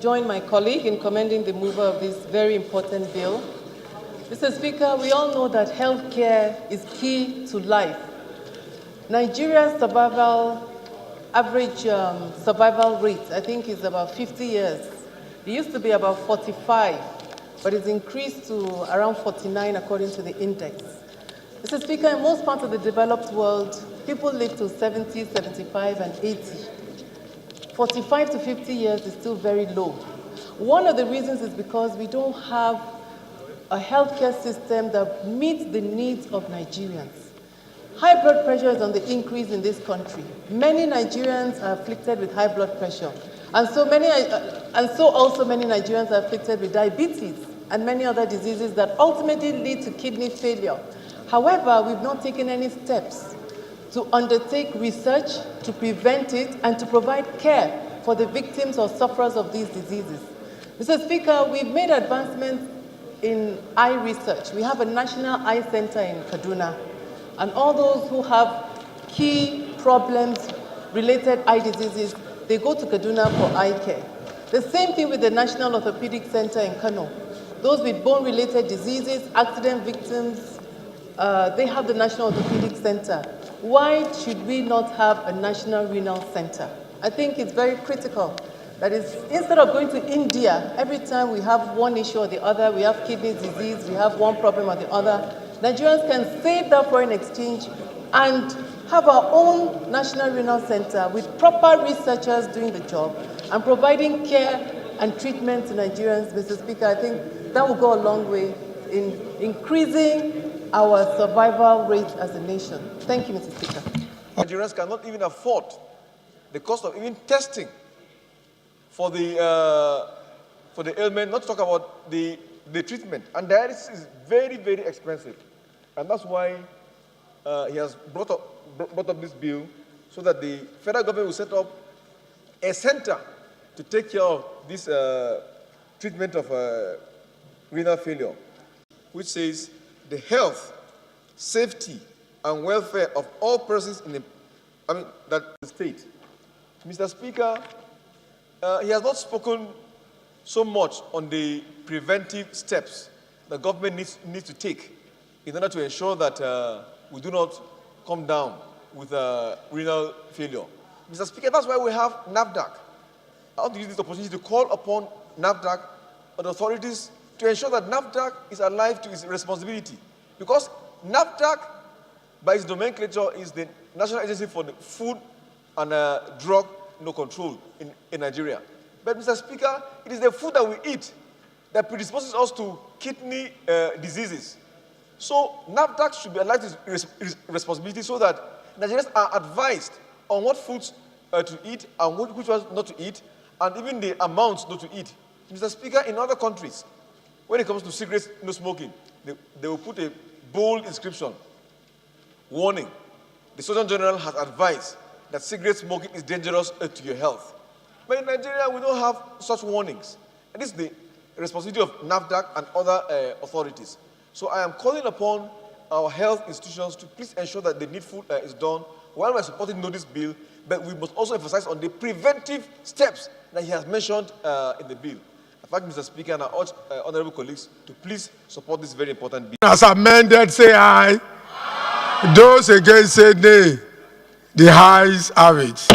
join my colleague in commending the mover of this very important bill. Mr. Speaker, we all know that healthcare is key to life. Nigeria's average survival rate, I think, is about 50 years. It used to be about 45, but it's increased to around 49 according to the index. Mr. Speaker, in most parts of the developed world, people live to 70, 75, and 80. 45 to 50 years is still very low. One of the reasons is because we don't have a healthcare system that meets the needs of Nigerians. High blood pressure is on the increase in this country. Many Nigerians are afflicted with high blood pressure, and so also many Nigerians are afflicted with diabetes and many other diseases that ultimately lead to kidney failure. However, we've not taken any steps to undertake research, to prevent it, and to provide care for the victims or sufferers of these diseases. Mr. Speaker, we've made advancements in eye research. We have a national eye center in Kaduna, and all those who have key problems related eye diseases, they go to Kaduna for eye care. The same thing with the National Orthopedic Center in Kano. Those with bone-related diseases, accident victims, they have the National Orthopedic Center. Why should we not have a National Renal Center? I think it's very critical that instead of going to India, every time we have one issue or the other, we have kidney disease, we have one problem or the other, Nigerians can save that foreign exchange and have our own National Renal Center with proper researchers doing the job and providing care and treatment to Nigerians. Mr. Speaker, I think that will go a long way in increasing our survival rate as a nation. Thank you, Mr. Speaker. Nigerians cannot even afford the cost of even testing for the ailment, not to talk about the treatment. And dialysis is very, very expensive. And that's why he has brought up this bill so that the federal government will set up a center to take care of this treatment of renal failure, which says the health, safety, and welfare of all persons in the state. Mr. Speaker, he has not spoken so much on the preventive steps the government needs to take in order to ensure that we do not come down with renal failure. Mr. Speaker, that's why we have NAFDAC. I want to use this opportunity to call upon NAFDAC and authorities to ensure that NAFDAC is alive to its responsibility. Because NAFDAC, by its nomenclature, is the National Agency for the Food and Drug Control in Nigeria. But, Mr. Speaker, it is the food that we eat that predisposes us to kidney diseases. So NAFDAC should be alive to its responsibility so that Nigerians are advised on what foods to eat and which ones not to eat, and even the amounts not to eat. Mr. Speaker, in other countries, when it comes to cigarettes, no smoking, they will put a bold inscription, warning. The Surgeon General has advised that cigarette smoking is dangerous to your health. But in Nigeria, we don't have such warnings. And this is the responsibility of NAFDAC and other authorities. So I am calling upon our health institutions to please ensure that the needful is done while we're supporting this bill, but we must also emphasize on the preventive steps that he has mentioned in the bill. In fact, Mr. Speaker, and I urge honorable colleagues to please support this very important bill. As amended, say aye. Aye. Those against say nay. The ayes have it.